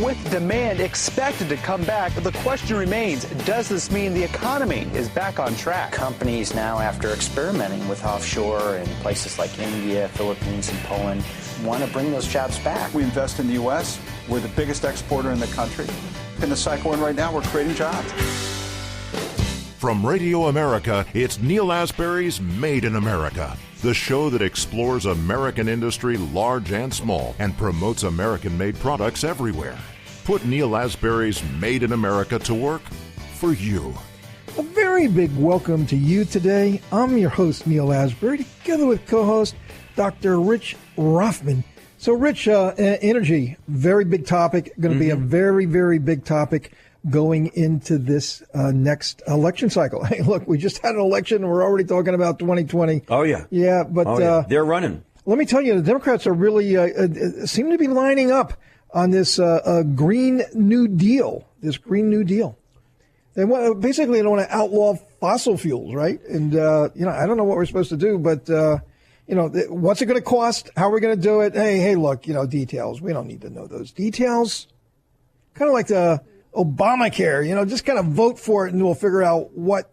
with demand expected to come back, the question remains, does this mean the economy is back on track? Companies now, after experimenting with offshore in places like India, Philippines, and Poland, want to bring those jobs back. We invest in the U.S. We're the biggest exporter in the country. In the cycle we're in right now, we're creating jobs. From Radio America, it's Neil Asbury's Made in America, the show that explores American industry, large and small, and promotes American-made products everywhere. Put Neil Asbury's Made in America to work for you. A very big welcome to you today. I'm your host, Neil Asbury, together with co-host Dr. Rich Rothman. So, Rich, energy, very big topic, going to be a very, very big topic going into this next election cycle. Hey, look, we just had an election and we're already talking about 2020. Oh, yeah. Yeah, but they're running. Let me tell you, the Democrats are really seem to be lining up on this Green New Deal, They want basically they want to outlaw fossil fuels, right? And, I don't know what we're supposed to do, but, what's it going to cost? How are we going to do it? Hey, look, details. We don't need to know those details. Kind of like the Obamacare, just kind of vote for it and we'll figure out what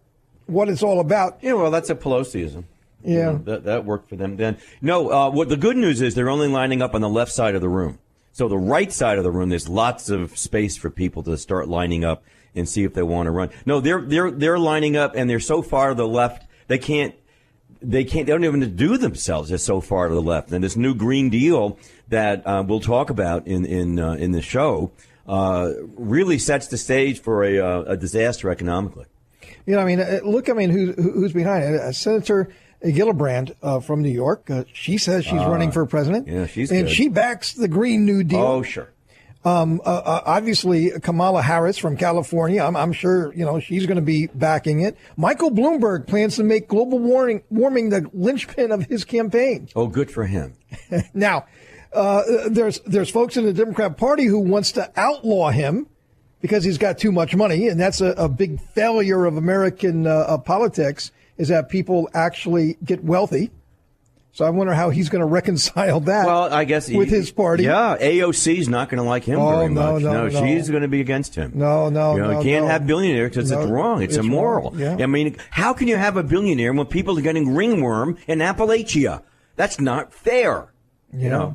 it's all about. Yeah, well, that's a Pelosiism. Yeah. That worked for them then. No, what the good news is they're only lining up on the left side of the room. So the right side of the room, there's lots of space for people to start lining up and see if they want to run. No, they're lining up and they're so far to the left, they don't even do themselves. They're so far to the left. And this new Green Deal that we'll talk about in the show really sets the stage for a disaster economically. Who's behind it? Senator Gillibrand from New York. She says she's running for president. Yeah, she's and good. She backs the Green New Deal. Oh, sure. Obviously, Kamala Harris from California. I'm sure she's going to be backing it. Michael Bloomberg plans to make global warming the linchpin of his campaign. Oh, good for him. Now. There's folks in the Democrat Party who wants to outlaw him because he's got too much money, and that's a big failure of American politics, is that people actually get wealthy. So I wonder how he's going to reconcile that. Well, I guess with his party. Yeah, AOC's not going to like him very much. No, she's going to be against him. No. You can't have billionaires because it's wrong. It's immoral. Wrong. Yeah. I mean, how can you have a billionaire when people are getting ringworm in Appalachia? That's not fair.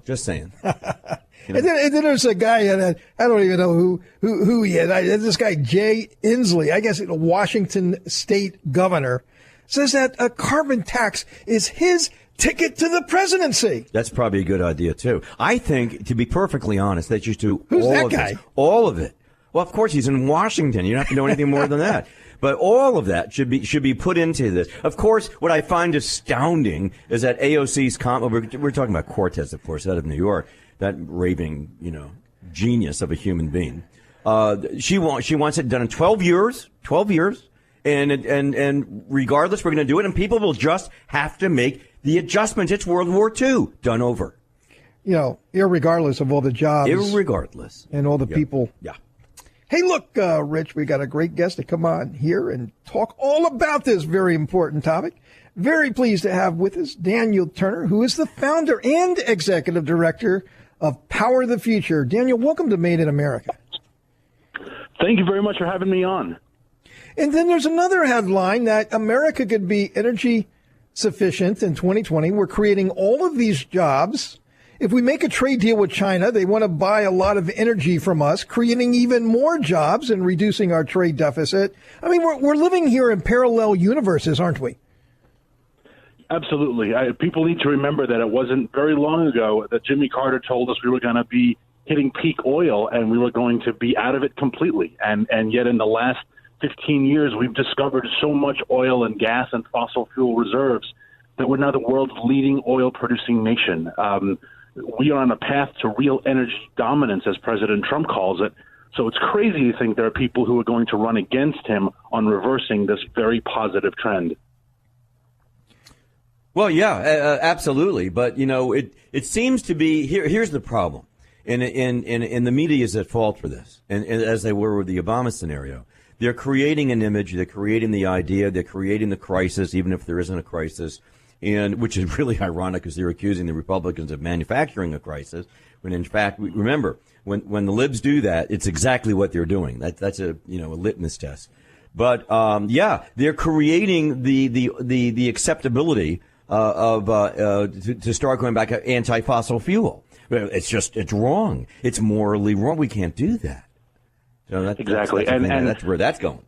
Just saying. And then there's a guy, and I don't even know who he is. This guy, Jay Inslee, I guess Washington state governor, says that a carbon tax is his ticket to the presidency. That's probably a good idea, too. I think, to be perfectly honest, that you should do Who's all that of guy? This. All of it. Well, of course, he's in Washington. You don't have to know anything more than that. But all of that should be put into this. Of course, what I find astounding is that AOC's we're talking about Cortez, of course, out of New York, that raving, genius of a human being. She wants it done in 12 years, and regardless, we're going to do it, and people will just have to make the adjustments. It's World War II done over. Irregardless of all the jobs. Irregardless. And all the people. Yeah. Hey, look, Rich, we got a great guest to come on here and talk all about this very important topic. Very pleased to have with us Daniel Turner, who is the founder and executive director of Power the Future. Daniel, welcome to Made in America. Thank you very much for having me on. And then there's another headline that America could be energy sufficient in 2020. We're creating all of these jobs. If we make a trade deal with China, they want to buy a lot of energy from us, creating even more jobs and reducing our trade deficit. I mean, we're living here in parallel universes, aren't we? Absolutely. People need to remember that it wasn't very long ago that Jimmy Carter told us we were going to be hitting peak oil and we were going to be out of it completely. And yet in the last 15 years, we've discovered so much oil and gas and fossil fuel reserves that we're now the world's leading oil-producing nation. We are on a path to real energy dominance, as President Trump calls it. So it's crazy to think there are people who are going to run against him on reversing this very positive trend. Well, yeah, absolutely. But, it seems to be here's the problem. And the media is at fault for this. And as they were with the Obama scenario, they're creating an image. They're creating the idea. They're creating the crisis, even if there isn't a crisis. and which is really ironic because they're accusing the Republicans of manufacturing a crisis, when in fact, remember, when the libs do that, it's exactly what they're doing. That's a litmus test. But they're creating the acceptability to start going back to anti-fossil fuel. It's wrong. It's morally wrong. We can't do that. So Exactly. That's where that's going.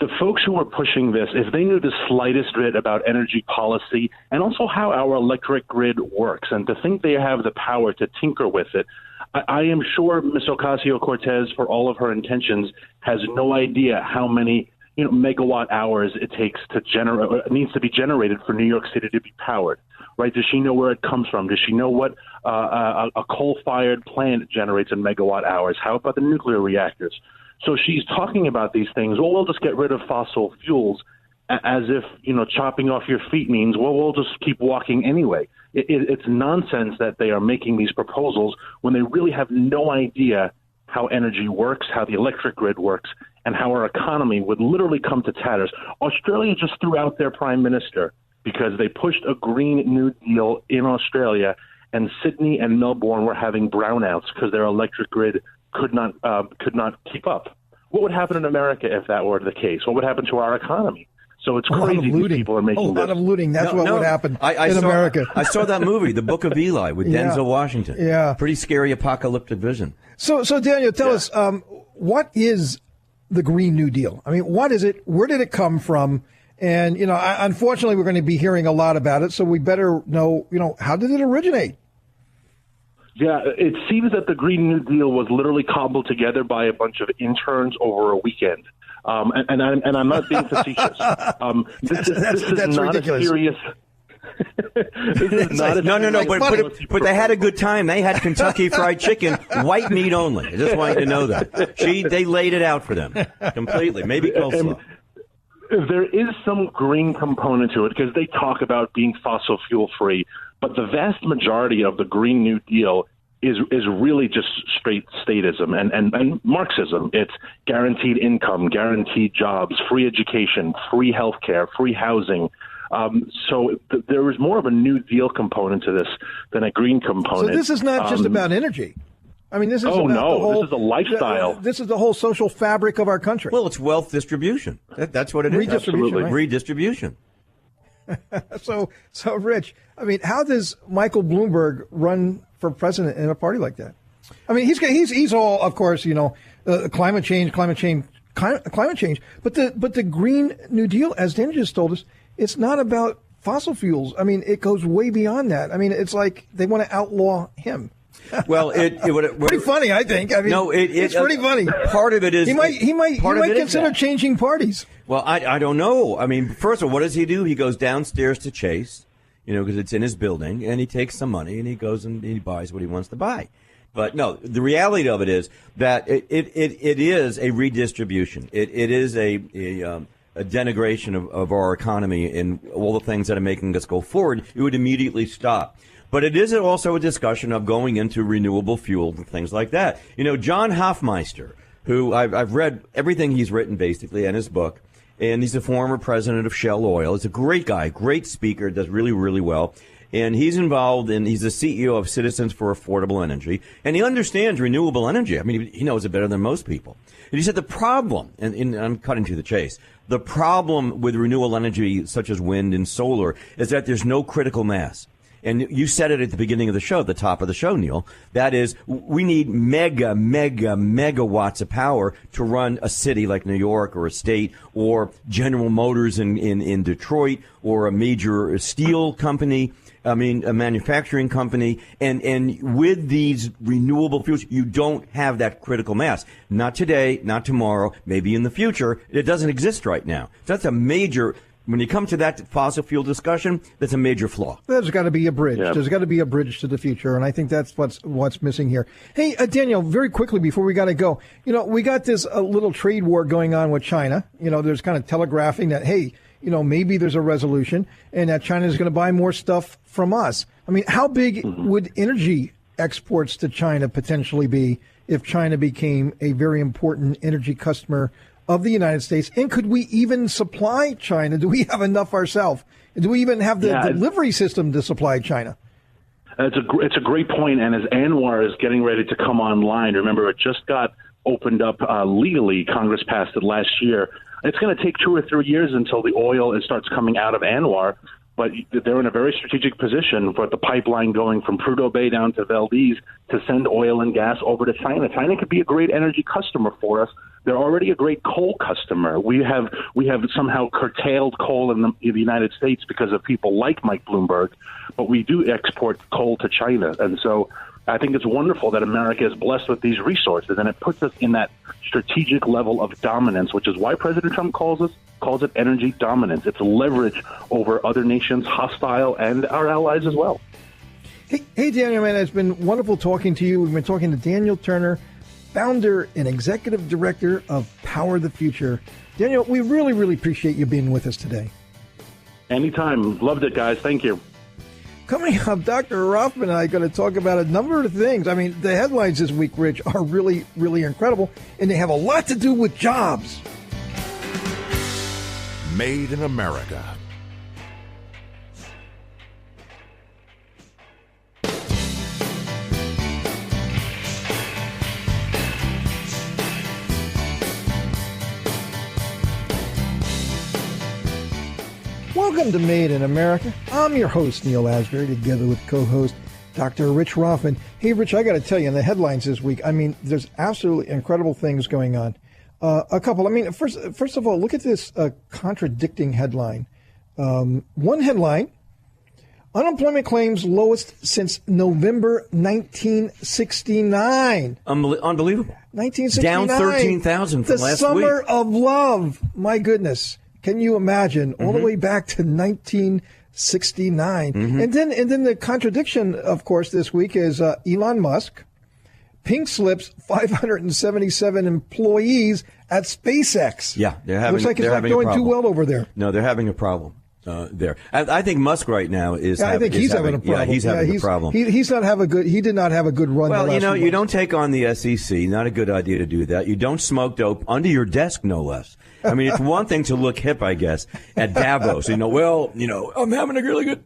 The folks who are pushing this, if they knew the slightest bit about energy policy and also how our electric grid works, and to think they have the power to tinker with it, I am sure Ms. Ocasio-Cortez, for all of her intentions, has no idea how many megawatt hours it takes to generate, needs to be generated for New York City to be powered. Right? Does she know where it comes from? Does she know what a coal-fired plant generates in megawatt hours? How about the nuclear reactors? So she's talking about these things. Well, we'll just get rid of fossil fuels as if, chopping off your feet means, well, we'll just keep walking anyway. It's nonsense that they are making these proposals when they really have no idea how energy works, how the electric grid works, and how our economy would literally come to tatters. Australia just threw out their prime minister because they pushed a Green New Deal in Australia, and Sydney and Melbourne were having brownouts because their electric grid could not keep up. What would happen in America if that were the case? What would happen to our economy? So it's crazy these people are making a lot of looting. That's what would happen in America. I saw that movie, The Book of Eli, with Denzel Washington. Yeah. Pretty scary apocalyptic vision. So Daniel, tell us, what is the Green New Deal? I mean, what is it? Where did it come from? And, unfortunately, we're going to be hearing a lot about it, so we better know, how did it originate? Yeah, it seems that the Green New Deal was literally cobbled together by a bunch of interns over a weekend. And I'm not being facetious. This is not ridiculous. A serious. But they had a good time. They had Kentucky Fried Chicken, white meat only. I just want you to know that. They laid it out for them completely. Maybe coleslaw. There is some green component to it because they talk about being fossil fuel free, but the vast majority of the Green New Deal is really just straight statism and Marxism. It's guaranteed income, guaranteed jobs, free education, free healthcare, free housing. So there is more of a New Deal component to this than a green component. So this is not just about energy. I mean, this is this is a lifestyle. This is the whole social fabric of our country. Well, it's wealth distribution. That's what it is. Redistribution. Right? Redistribution. So, Rich, I mean, how does Michael Bloomberg run for president in a party like that? I mean, he's all, of course, climate change. But the Green New Deal, as Dan just told us, it's not about fossil fuels. I mean, it goes way beyond that. I mean, it's like they want to outlaw him. Well, it would pretty funny, I think. I mean, it's pretty funny. Part of it is he might consider changing parties. Well, I don't know. I mean, first of all, what does he do? He goes downstairs to Chase, because it's in his building, and he takes some money and he goes and he buys what he wants to buy. But no, the reality of it is that it is a redistribution. It is a denigration of our economy and all the things that are making us go forward. It would immediately stop. But it is also a discussion of going into renewable fuel and things like that. John Hofmeister, who I've read everything he's written basically in his book, and he's the former president of Shell Oil. He's a great guy, great speaker, does really, really well. And he's involved he's the CEO of Citizens for Affordable Energy, and he understands renewable energy. I mean, he knows it better than most people. And he said the problem, and I'm cutting to the chase, the problem with renewable energy such as wind and solar is that there's no critical mass. And you said it at the beginning of the show, the top of the show, Neil. That is, we need megawatts of power to run a city like New York or a state or General Motors in Detroit or a major steel company. I mean, a manufacturing company. And with these renewable fuels, you don't have that critical mass. Not today, not tomorrow, maybe in the future. It doesn't exist right now. So that's a major... When you come to that fossil fuel discussion, that's a major flaw. There's got to be a bridge. Yeah. There's got to be a bridge to the future, and I think that's what's missing here. Hey, Daniel, very quickly before we got to go, we got this little trade war going on with China. There's kind of telegraphing that, hey, maybe there's a resolution, and that China is going to buy more stuff from us. I mean, how big would energy exports to China potentially be if China became a very important energy customer of the United States? And could we even supply China? Do we have enough ourselves? Do we even have the delivery system to supply China? It's a great point. And as Anwar is getting ready to come online, remember, it just got opened up legally. Congress passed it last year. It's going to take 2 or 3 years until the oil starts coming out of Anwar. But they're in a very strategic position for the pipeline going from Prudhoe Bay down to Valdez to send oil and gas over to China. China could be a great energy customer for us. They're already a great coal customer. We have somehow curtailed coal in the United States because of people like Mike Bloomberg, but we do export coal to China. And so I think it's wonderful that America is blessed with these resources, and it puts us in that strategic level of dominance, which is why President Trump calls it energy dominance. It's leverage over other nations, hostile, and our allies as well. Hey, Daniel, man, it's been wonderful talking to you. We've been talking to Daniel Turner, founder and executive director of Power the Future. Daniel, we really, really appreciate you being with us today. Anytime. Loved it, guys. Thank you. Coming up, Dr. Rothman and I are going to talk about a number of things. I mean, the headlines this week, Rich, are really, really incredible, and they have a lot to do with jobs. Made in America. Welcome to Made in America. I'm your host, Neil Asbury, together with co-host Dr. Rich Rothman. Hey, Rich, I got to tell you, in the headlines this week, I mean, there's absolutely incredible things going on. A couple. I mean, first of all, look at this contradicting headline. One headline: unemployment claims lowest since November 1969. Unbelievable. 1969. Down 13,000 from last week. The summer of love. My goodness. Can you imagine? All the way back to 1969. Mm-hmm. And then the contradiction, of course, this week is Elon Musk pink slips 577 employees at SpaceX. Yeah, looks like it's not going too well over there. No, they're having a problem there. I think Musk right now is. I think he's having a problem. Yeah, he's having a problem. He did not have a good run. Well, you don't take on the SEC. Not a good idea to do that. You don't smoke dope under your desk, no less. I mean, it's one thing to look hip, I guess, at Davos. I'm having a really good.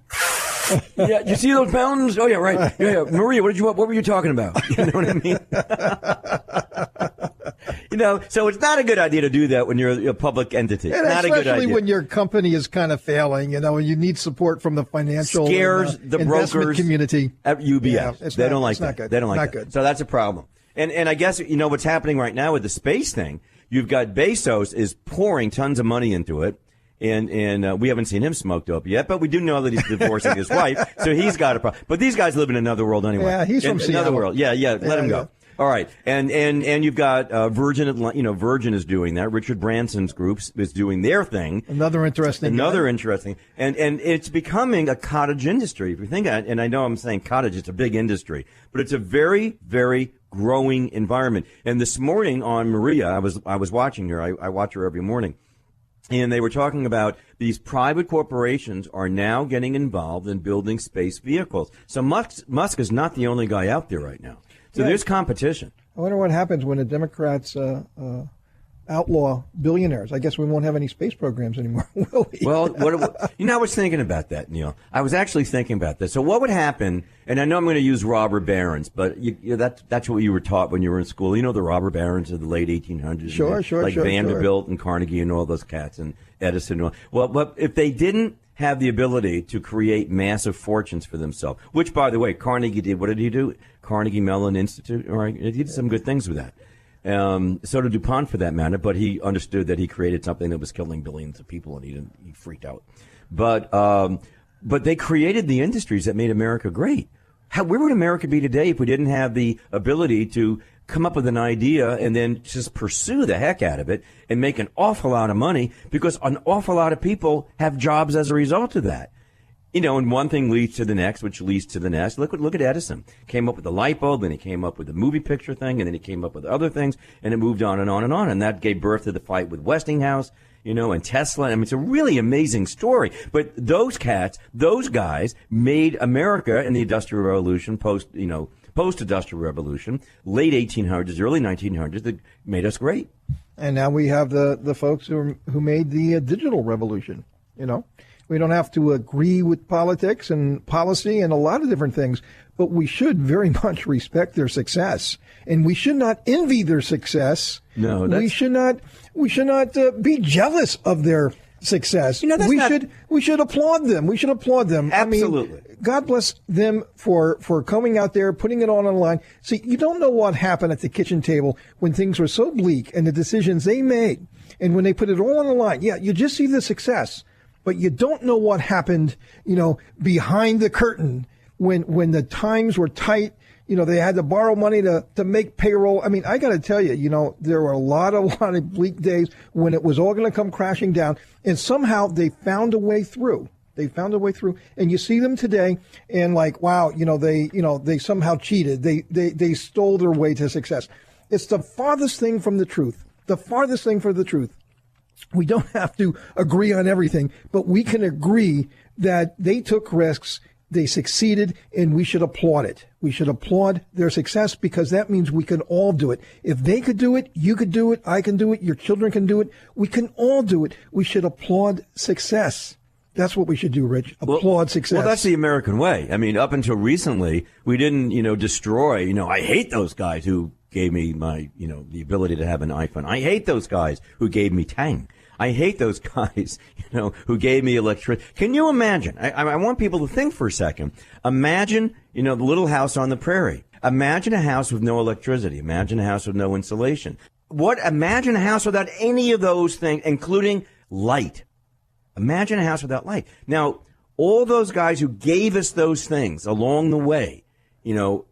Yeah, you see those mountains? Oh yeah, right. Yeah. Maria, what were you talking about? You know what I mean? So it's not a good idea to do that when you're a public entity. And not a good idea. Especially when your company is kind of failing, and you need support from the financial scares the investment brokers community at UBS. Yeah, they don't like that. They don't like that. Good. So that's a problem. And I guess what's happening right now with the space thing. You've got Bezos is pouring tons of money into it. And we haven't seen him smoked up yet, but we do know that he's divorcing his wife, so he's got a problem. But these guys live in another world anyway. Yeah, he's from Seattle. Another world. Yeah, let him go. All right, and you've got Virgin. Virgin is doing that. Richard Branson's group is doing their thing. Another interesting, and it's becoming a cottage industry. If you think, and I know I'm saying cottage, it's a big industry, but it's a very, very growing environment. And this morning on Maria, I was watching her. I watch her every morning. And they were talking about these private corporations are now getting involved in building space vehicles. So Musk is not the only guy out there right now. So there's competition. I wonder what happens when the Democrats outlaw billionaires. I guess we won't have any space programs anymore, will we? Well, I was thinking about that, Neil. I was actually thinking about this. So what would happen, and I know I'm going to use robber barons, but that's what you were taught when you were in school. You know the robber barons of the late 1800s. Sure. Like Vanderbilt and Carnegie and all those cats and Edison. And all. Well, but if they didn't have the ability to create massive fortunes for themselves, which, by the way, Carnegie did. What did he do? Carnegie Mellon Institute. All right, he did some good things with that. So did DuPont, for that matter, but he understood that he created something that was killing billions of people, and he freaked out. But they created the industries that made America great. Where would America be today if we didn't have the ability to come up with an idea and then just pursue the heck out of it and make an awful lot of money, because an awful lot of people have jobs as a result of that. And one thing leads to the next, which leads to the next. Look at Edison. Came up with the light bulb, then he came up with the movie picture thing, and then he came up with other things, and it moved on and on and on. And that gave birth to the fight with Westinghouse, and Tesla. I mean, it's a really amazing story. But those guys made America in the Industrial Revolution, post-Industrial Revolution, late 1800s, early 1900s, that made us great. And now we have the folks who made the digital revolution. We don't have to agree with politics and policy and a lot of different things, but we should very much respect their success, and we should not envy their success. No, we should not be jealous of their success. We should applaud them. We should applaud them. Absolutely. I mean, God bless them for coming out there, putting it on the line. See, you don't know what happened at the kitchen table when things were so bleak and the decisions they made, and when they put it all on the line. Yeah, you just see the success, but you don't know what happened, behind the curtain when the times were tight. They had to borrow money to make payroll. I mean, I got to tell you, there were a lot of bleak days when it was all going to come crashing down, and somehow they found a way through. And you see them today, and wow, they somehow cheated. They stole their way to success. It's the farthest thing from the truth. We don't have to agree on everything, but we can agree that they took risks, they succeeded, and we should applaud it. We should applaud their success, because that means we can all do it. If they could do it, you could do it, I can do it, your children can do it. We can all do it. We should applaud success. That's what we should do, Rich. Applaud success. Well, that's the American way. I mean, up until recently, we didn't, destroy, I hate those guys who gave me my, the ability to have an iPhone. I hate those guys who gave me Tang. I hate those guys, who gave me electricity. Can you imagine? I want people to think for a second. Imagine, the little house on the prairie. Imagine a house with no electricity. Imagine a house with no insulation. Imagine a house without any of those things, including light. Imagine a house without light. Now, all those guys who gave us those things along the way,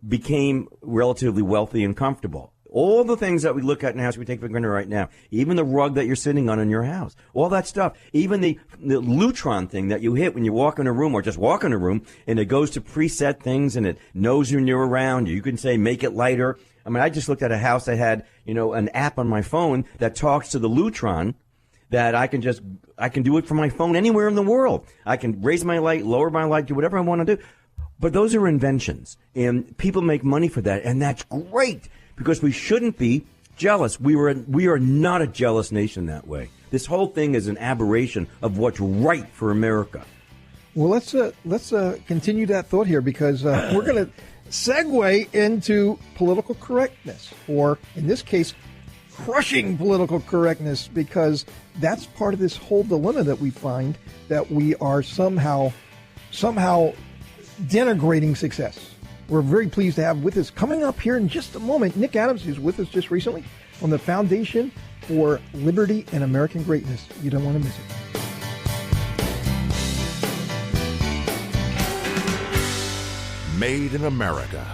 became relatively wealthy and comfortable. All the things that we look at in the house we take for granted right now, even the rug that you're sitting on in your house, all that stuff, even the Lutron thing that you hit when you walk in a room or just walk in a room, and it goes to preset things and it knows when you're around. You can say, make it lighter. I mean, I just looked at a house that had, an app on my phone that talks to the Lutron, that I can do it from my phone anywhere in the world. I can raise my light, lower my light, do whatever I want to do. But those are inventions, and people make money for that, and that's great, because we shouldn't be jealous. We are not a jealous nation that way. This whole thing is an aberration of what's right for America. Well, let's continue that thought here, because we're going to segue into political correctness, or in this case, crushing political correctness, because that's part of this whole dilemma that we find, that we are somehow denigrating success. We're very pleased to have with us, coming up here in just a moment, Nick Adams, who's with us just recently from the Foundation for Liberty and American Greatness. You don't want to miss it. Made in America.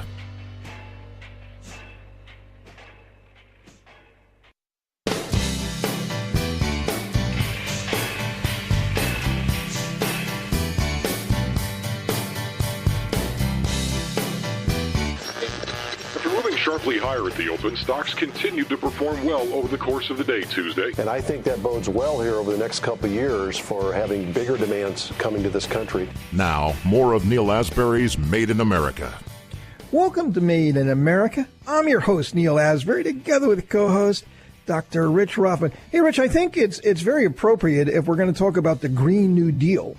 Sharply higher at the open, stocks continued to perform well over the course of the day Tuesday. And I think that bodes well here over the next couple of years for having bigger demands coming to this country. Now, more of Neil Asbury's Made in America. Welcome to Made in America. I'm your host, Neil Asbury, together with co-host Dr. Rich Rothman. Hey, Rich, I think it's very appropriate if we're going to talk about the Green New Deal,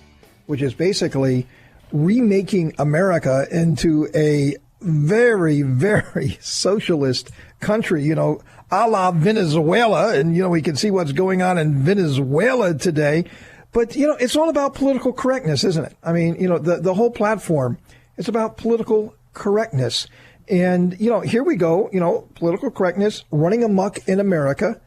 which is basically remaking America into a very, very socialist country, a la Venezuela. And, we can see what's going on in Venezuela today. But, it's all about political correctness, isn't it? I mean, the whole platform is about political correctness. And, here we go, political correctness running amok in America.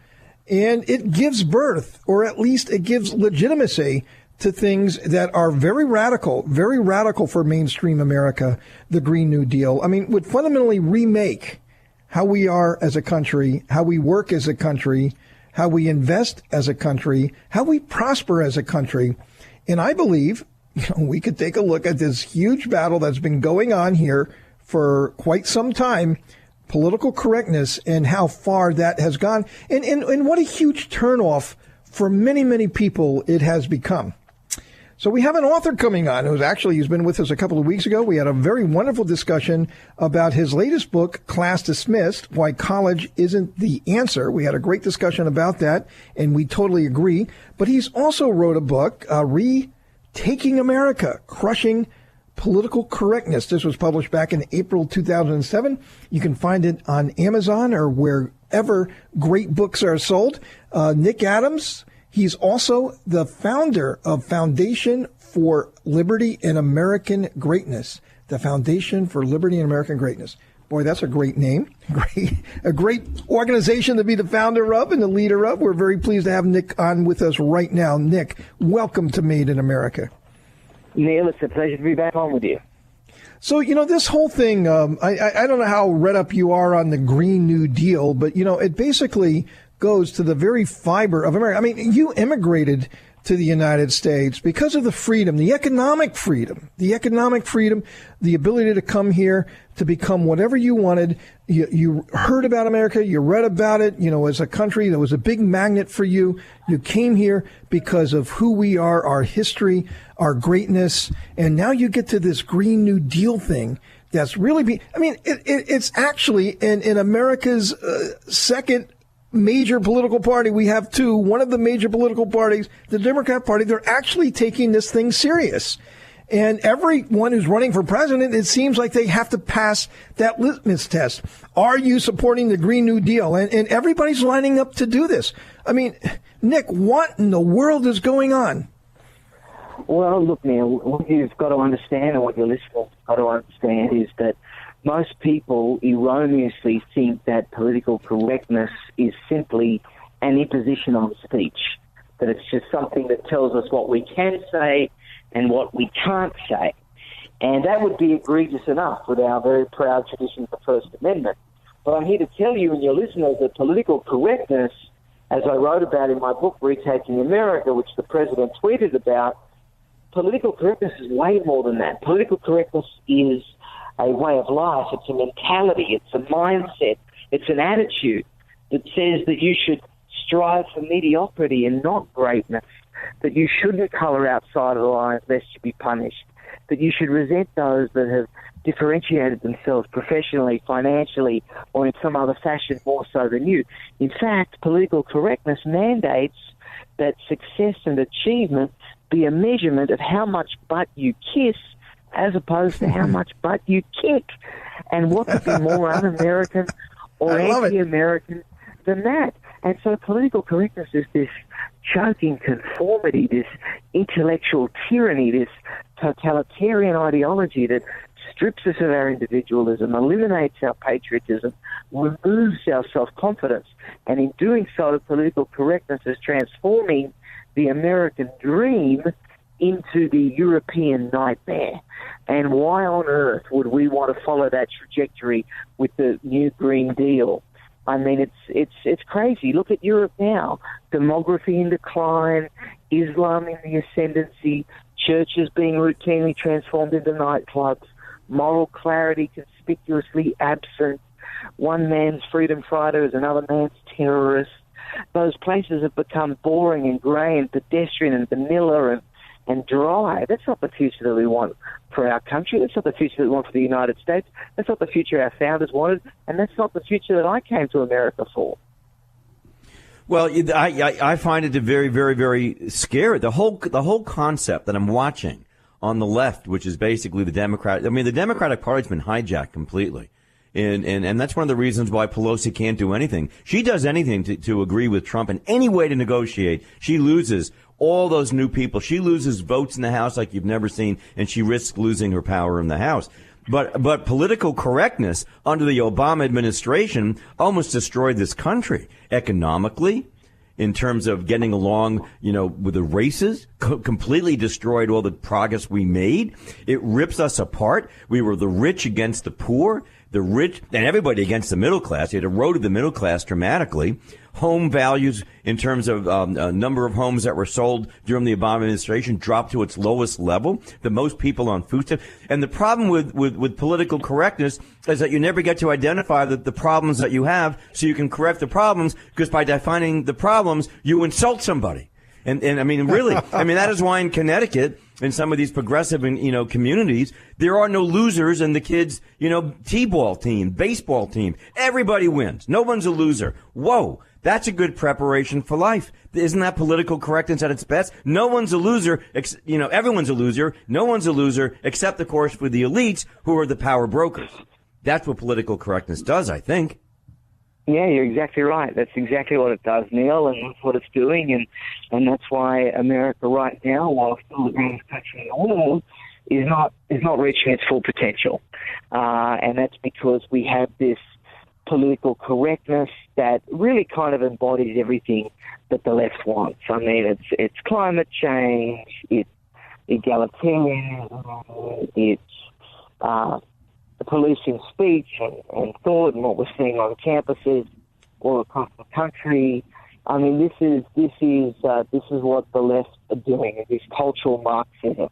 And it gives birth, or at least it gives legitimacy to things that are very radical for mainstream America, the Green New Deal. I mean, would fundamentally remake how we are as a country, how we work as a country, how we invest as a country, how we prosper as a country. And I believe, we could take a look at this huge battle that's been going on here for quite some time, political correctness, and how far that has gone, and what a huge turnoff for many, many people it has become. So we have an author coming on he's been with us a couple of weeks ago. We had a very wonderful discussion about his latest book, Class Dismissed, Why College Isn't the Answer. We had a great discussion about that, and we totally agree. But he's also wrote a book, Retaking America, Crushing Political Correctness. This was published back in April 2007. You can find it on Amazon or wherever great books are sold. Nick Adams, he's also the founder of Foundation for Liberty and American Greatness. The Foundation for Liberty and American Greatness. Boy, that's a great name. A great organization to be the founder of and the leader of. We're very pleased to have Nick on with us right now. Nick, welcome to Made in America. Neil, it's a pleasure to be back on with you. So, this whole thing, I don't know how read up you are on the Green New Deal, but, it basically goes to the very fiber of America. I mean, you immigrated to the United States because of the freedom, the economic freedom, the ability to come here, to become whatever you wanted. You heard about America, you read about it, as a country that was a big magnet for you. You came here because of who we are, our history, our greatness, and now you get to this Green New Deal thing. That's really it's actually in America's second major political party. We have two. One of the major political parties, the Democrat Party, they're actually taking this thing serious. And everyone who's running for president, it seems like they have to pass that litmus test. Are you supporting the Green New Deal? And everybody's lining up to do this. I mean, Nick, what in the world is going on? Well, look, Neil, what you've got to understand and what your listeners have got to understand is that most people erroneously think that political correctness is simply an imposition on speech, that it's just something that tells us what we can say and what we can't say. And that would be egregious enough with our very proud tradition of the First Amendment. But I'm here to tell you and your listeners that political correctness, as I wrote about in my book, Retaking America, which the president tweeted about, political correctness is way more than that. Political correctness is a way of life. It's a mentality. It's a mindset. It's an attitude that says that you should strive for mediocrity and not greatness, that you shouldn't colour outside of the lines lest you be punished, that you should resent those that have differentiated themselves professionally, financially, or in some other fashion more so than you. In fact, political correctness mandates that success and achievement be a measurement of how much butt you kiss as opposed to how much butt you kick. And what could be more un-American or anti-American than that? And so political correctness is this choking conformity, this intellectual tyranny, this totalitarian ideology that strips us of our individualism, eliminates our patriotism, removes our self-confidence. And in doing so, political correctness is transforming the American dream into the European nightmare. And why on earth would we want to follow that trajectory with the new Green Deal? I mean, it's crazy. Look at Europe now. Demography in decline, Islam in the ascendancy, churches being routinely transformed into nightclubs, moral clarity conspicuously absent, one man's freedom fighter is another man's terrorist. Those places have become boring and grey and pedestrian and vanilla and dry. That's not the future that we want for our country. That's not the future that we want for the United States. That's not the future our founders wanted, and that's not the future that I came to America for. Well, I find it very, very, very scary. The whole concept that I'm watching on the left, which is basically the Democratic Party's been hijacked completely. And that's one of the reasons why Pelosi can't do anything. She does anything to agree with Trump in any way to negotiate. She loses all those new people. She loses votes in the House like you've never seen, and she risks losing her power in the House. But political correctness under the Obama administration almost destroyed this country economically, in terms of getting along, with the races, completely destroyed all the progress we made. It rips us apart. We were the rich against the poor, the rich and everybody against the middle class. It eroded the middle class dramatically. Home values in terms of number of homes that were sold during the Obama administration dropped to its lowest level. The most people on food stamps. And the problem with political correctness is that you never get to identify the problems that you have so you can correct the problems, because by defining the problems, you insult somebody. And I mean, really, that is why in Connecticut, in some of these progressive, communities, there are no losers in the kids, t-ball team, baseball team. Everybody wins. No one's a loser. Whoa. That's a good preparation for life. Isn't that political correctness at its best? No one's a loser. Everyone's a loser. No one's a loser, except, of course, for the elites who are the power brokers. That's what political correctness does, I think. Yeah, you're exactly right. That's exactly what it does, Neil, and that's what it's doing. And that's why America right now, while still the greatest country in the world, is not reaching its full potential. And that's because we have this political correctness that really kind of embodies everything that the left wants. I mean, it's climate change, it's egalitarianism, it's policing speech and thought, and what we're seeing on campuses all across the country. I mean, this is what the left are doing, this cultural Marxism.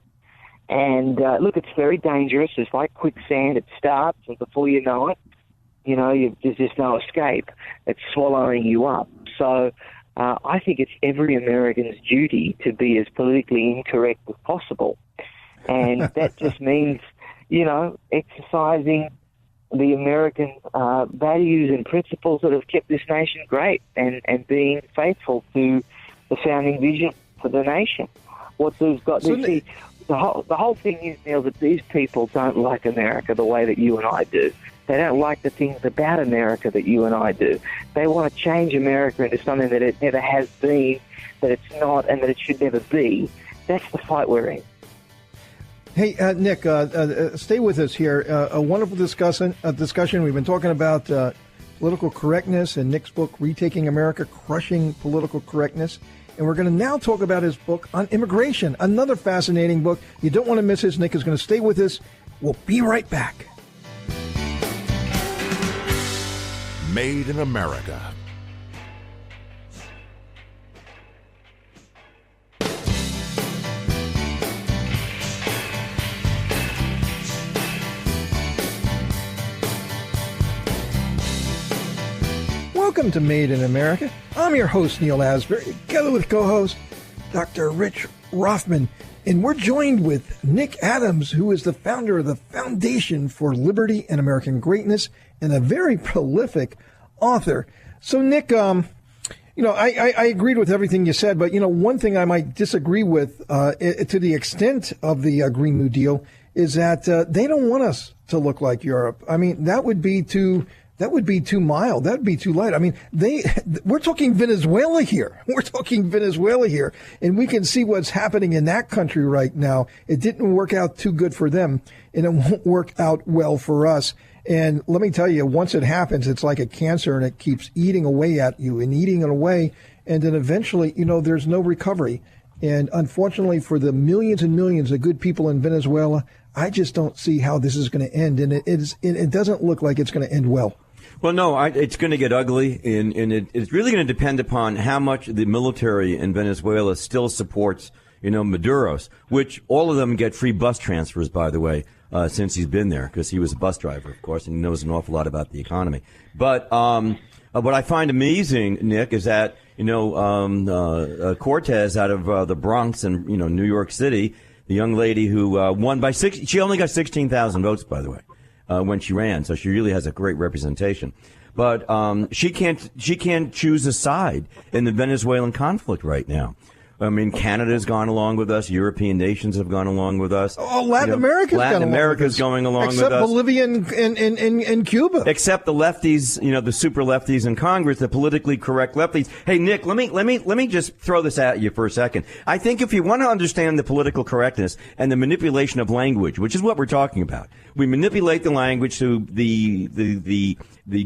And look, it's very dangerous. It's like quicksand. It starts, and before you know it, there's just no escape. It's swallowing you up. So I think it's every American's duty to be as politically incorrect as possible. And that just means, exercising the American values and principles that have kept this nation great and being faithful to the founding vision for the nation. What they've got to see, the whole thing is, Neil, that these people don't like America the way that you and I do. They don't like the things about America that you and I do. They want to change America into something that it never has been, that it's not, and that it should never be. That's the fight we're in. Hey, Nick, stay with us here. A wonderful discussion. We've been talking about political correctness and Nick's book, Retaking America, Crushing Political Correctness. And we're going to now talk about his book on immigration, another fascinating book. You don't want to miss this. Nick is going to stay with us. We'll be right back. Made in America. Welcome to Made in America. I'm your host, Neil Asbury, together with co-host Dr. Rich Rothman. And we're joined with Nick Adams, who is the founder of the Foundation for Liberty and American Greatness and a very prolific author. So, Nick, I agreed with everything you said, but, one thing I might disagree with to the extent of the Green New Deal is that they don't want us to look like Europe. I mean, that would be too mild. That would be too light. I mean, we're talking Venezuela here. We're talking Venezuela here. And we can see what's happening in that country right now. It didn't work out too good for them, and it won't work out well for us. And let me tell you, once it happens, it's like a cancer, and it keeps eating away at you and eating it away. And then eventually, there's no recovery. And unfortunately for the millions and millions of good people in Venezuela, I just don't see how this is going to end. And it doesn't look like it's going to end well. Well, no, it's going to get ugly, and it's really going to depend upon how much the military in Venezuela still supports, Maduro's, which all of them get free bus transfers, by the way, since he's been there, because he was a bus driver, of course, and he knows an awful lot about the economy. But what I find amazing, Nick, is that, Cortez out of the Bronx and, New York City, the young lady who won by she only got 16,000 votes, by the way. When she ran, so she really has a great representation. But she can't choose a side in the Venezuelan conflict right now. I mean, Canada's gone along with us. European nations have gone along with us. Oh, Latin America's going along with us. Except Bolivia and Cuba. Except the lefties, the super lefties in Congress, the politically correct lefties. Hey, Nick, let me just throw this at you for a second. I think if you want to understand the political correctness and the manipulation of language, which is what we're talking about, we manipulate the language to the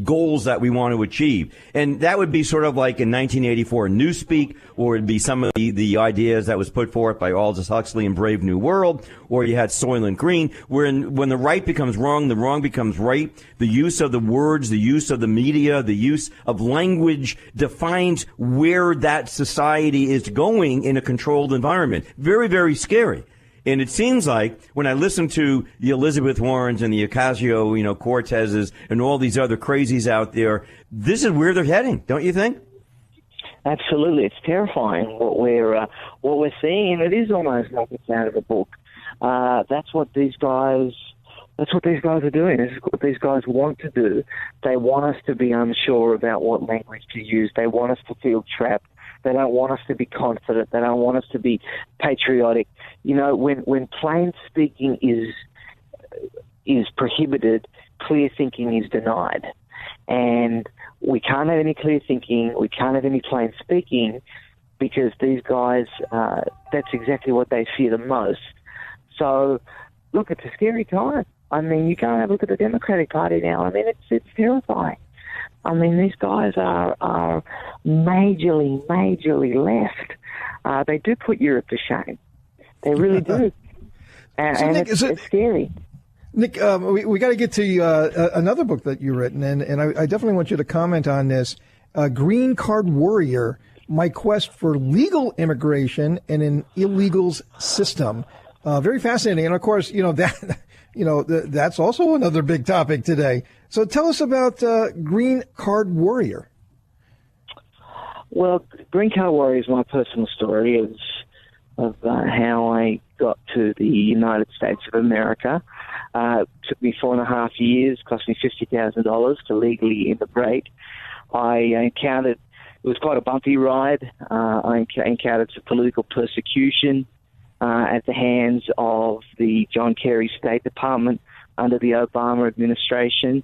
goals that we want to achieve. And that would be sort of like in 1984 Newspeak, or it'd be some of the ideas that was put forth by Aldous Huxley in Brave New World, or you had Soylent Green, when the right becomes wrong, the wrong becomes right. The use of the words, the use of the media, the use of language defines where that society is going in a controlled environment. Very, very scary. And it seems like when I listen to the Elizabeth Warrens and the Ocasio, Cortezes and all these other crazies out there, this is where they're heading, don't you think? Absolutely, it's terrifying what we're seeing, and it is almost like it's out of a book. That's what these guys are doing. This is what these guys want to do. They want us to be unsure about what language to use. They want us to feel trapped. They don't want us to be confident. They don't want us to be patriotic. You know, when plain speaking is prohibited, clear thinking is denied. And we can't have any clear thinking. We can't have any plain speaking because these guys, that's exactly what they fear the most. So, look, it's a scary time. I mean, you go and have a look at the Democratic Party now. I mean, it's terrifying. I mean, these guys are majorly left. They do put Europe to shame. They really do. And Nick, it's scary. Nick, we got to get to another book that you've written, and I definitely want you to comment on this. Green Card Warrior, My Quest for Legal Immigration in an Illegals System. Very fascinating. And, of course, that's also another big topic today. So tell us about Green Card Warrior. Well, Green Card Warrior is my personal story of how I got to the United States of America. It took me 4.5 years, cost me $50,000 to legally immigrate. It was quite a bumpy ride. I encountered some political persecution at the hands of the John Kerry State Department under the Obama administration.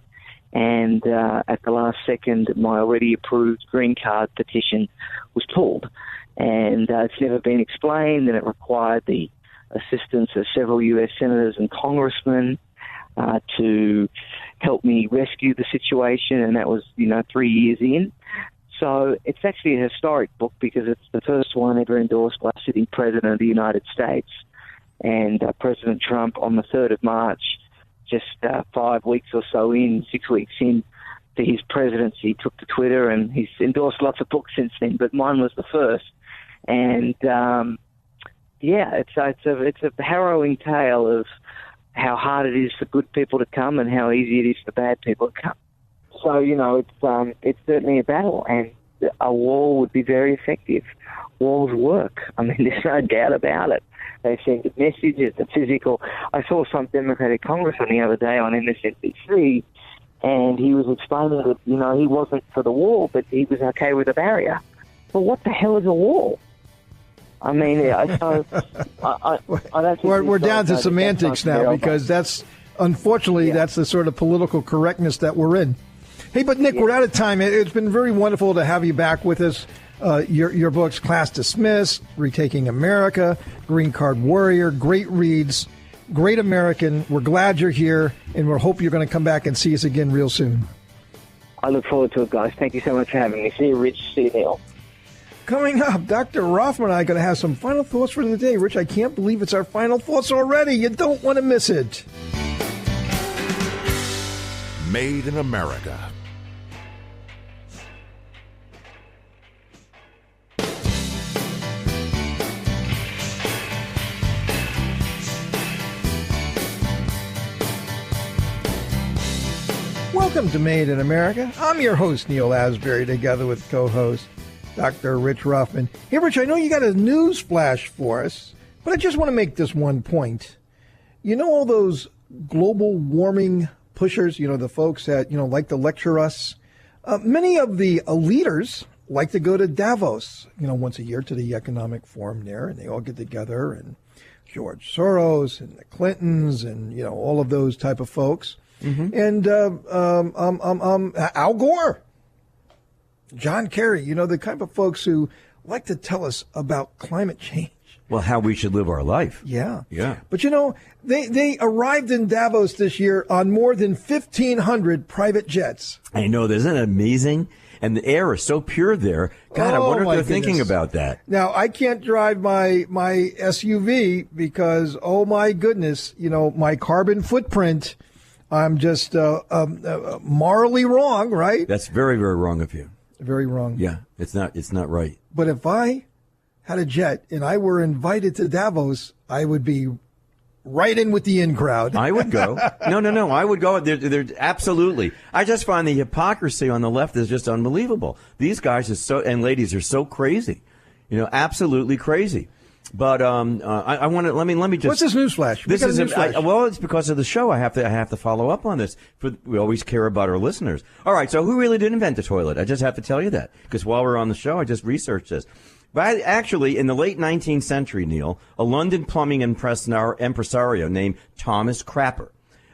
And at the last second, my already approved green card petition was pulled. And it's never been explained, and it required the assistance of several U.S. senators and congressmen to help me rescue the situation, and that was, 3 years in. So it's actually a historic book because it's the first one ever endorsed by a sitting president of the United States. And President Trump, on the 3rd of March, just 5 weeks or so in, 6 weeks in to his presidency, took to Twitter, and he's endorsed lots of books since then, but mine was the first. And it's a harrowing tale of how hard it is for good people to come and how easy it is for bad people to come. So it's certainly a battle, and a wall would be very effective. Walls work. I mean, there's no doubt about it. They send a message. It's a physical. I saw some Democratic congressman the other day on MSNBC, and he was explaining that he wasn't for the wall, but he was okay with a barrier. Well, what the hell is a wall? I mean, I don't think we're down to semantics now because that's unfortunately that's the sort of political correctness that we're in. Hey, but Nick, we're out of time. It's been very wonderful to have you back with us. Your books, Class Dismissed, Retaking America, Green Card Warrior, great reads, great American. We're glad you're here, and we hope you're going to come back and see us again real soon. I look forward to it, guys. Thank you so much for having me. See you, Rich. See you, Neil. Coming up, Dr. Rothman and I are going to have some final thoughts for the day. Rich, I can't believe it's our final thoughts already. You don't want to miss it. Made in America. Welcome to Made in America. I'm your host, Neil Asbury, together with co-host Dr. Rich Rothman. Hey, Rich, I know you got a news flash for us, but I just want to make this one point. You know all those global warming pushers, the folks that, like to lecture us? Many of the leaders like to go to Davos, once a year to the economic forum there, and they all get together, and George Soros and the Clintons and, all of those type of folks. Mm-hmm. And Al Gore, John Kerry, the kind of folks who like to tell us about climate change. Well, how we should live our life. Yeah. Yeah. But, they arrived in Davos this year on more than 1,500 private jets. I know. Isn't it amazing? And the air is so pure there. God, I wonder if they're thinking about that. Now, I can't drive my SUV because, oh, my goodness, my carbon footprint, I'm just morally wrong, right? That's very, very wrong of you. Very wrong. Yeah, it's not right. But if I had a jet and I were invited to Davos, I would be right in with the in crowd. I would go. No. I would go. They're absolutely. I just find the hypocrisy on the left is just unbelievable. These guys and ladies are so crazy, absolutely crazy. But I want to let me just. What's this newsflash? Well, it's because of the show. I have to follow up on this. We always care about our listeners. All right. So who really did invent the toilet? I just have to tell you that because while we're on the show, I just researched this. But actually, in the late 19th century, Neil, a London plumbing impresario named Thomas Crapper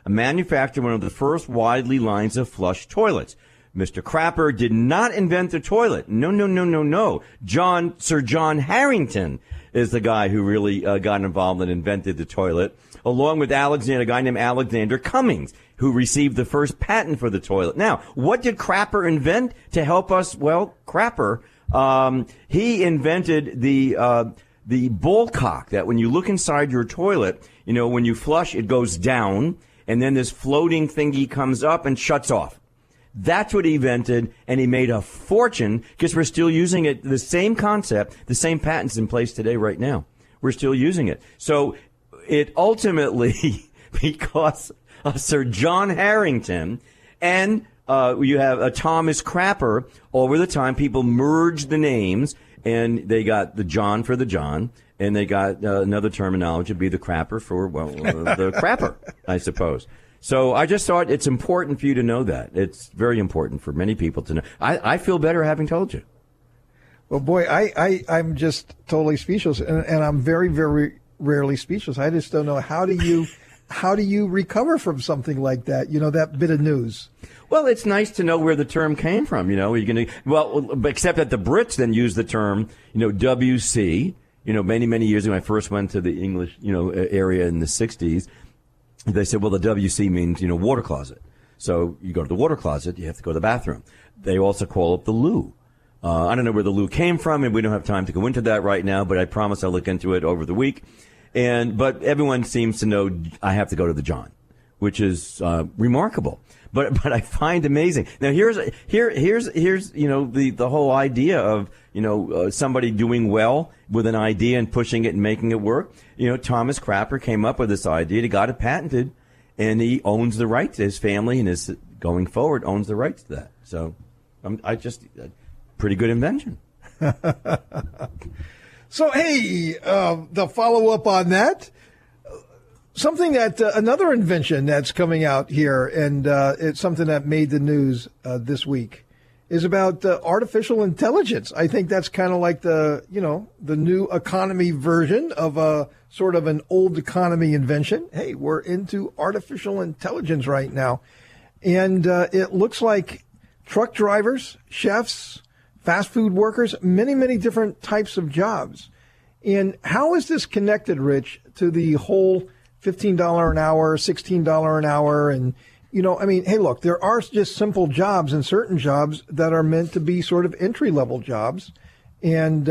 manufactured one of the first widely lines of flush toilets. Mr. Crapper did not invent the toilet. No. Sir John Harrington is the guy who really got involved and invented the toilet, along with a guy named Alexander Cummings, who received the first patent for the toilet. Now, what did Crapper invent to help us? Well, Crapper, he invented the bull cock that when you look inside your toilet, when you flush, it goes down, and then this floating thingy comes up and shuts off. That's what he invented, and he made a fortune because we're still using it. The same concept, the same patents in place today right now. We're still using it. So it ultimately, because of Sir John Harrington and you have a Thomas Crapper, over the time people merged the names, and they got the John for the John, and they got another terminology to be the Crapper for, the Crapper, I suppose. So I just thought it's important for you to know that. It's very important for many people to know. I feel better having told you. Well, boy, I'm just totally speechless, and I'm very, very rarely speechless. I just don't know how do you recover from something like that? That bit of news. Well, it's nice to know where the term came from. Except that the Brits then used the term, WC. Many years ago, when I first went to the English, area in the 60s. They said, well, the WC means, water closet. So you go to the water closet, you have to go to the bathroom. They also call it the loo. I don't know where the loo came from, and we don't have time to go into that right now, but I promise I'll look into it over the week. But everyone seems to know I have to go to the John, which is remarkable. But I find amazing. Now here's the whole idea of somebody doing well with an idea and pushing it and making it work. Thomas Crapper came up with this idea. He got it patented, and he owns the rights. His family and his going forward owns the rights to that. So pretty good invention. So hey, the follow up on that. Something that another invention that's coming out here, and it's something that made the news this week, is about artificial intelligence. I think that's kind of like the new economy version of a sort of an old economy invention. Hey, we're into artificial intelligence right now, and it looks like truck drivers, chefs, fast food workers, many different types of jobs. And how is this connected, Rich, to the whole $15 an hour, $16 an hour. And, hey, look, there are just simple jobs and certain jobs that are meant to be sort of entry level jobs. And,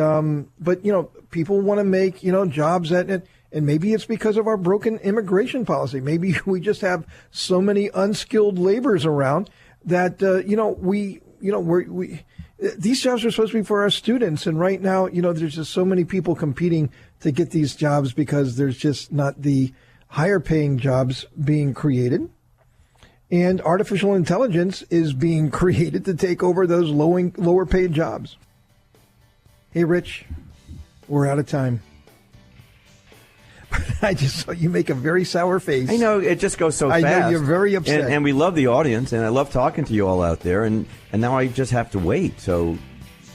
but people want to make, jobs and maybe it's because of our broken immigration policy. Maybe we just have so many unskilled laborers around that, these jobs are supposed to be for our students. And right now, there's just so many people competing to get these jobs because there's just not the higher paying jobs being created, and artificial intelligence is being created to take over those lower paid jobs. Hey, Rich, we're out of time. I just saw you make a very sour face. I know, it just goes so fast. I know, you're very upset. And we love the audience, and I love talking to you all out there, and now I just have to wait, so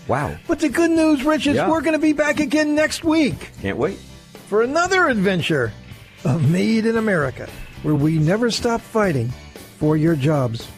wow. But the good news, Rich, is we're going to be back again next week. Can't wait. For another adventure of Made in America, where we never stop fighting for your jobs.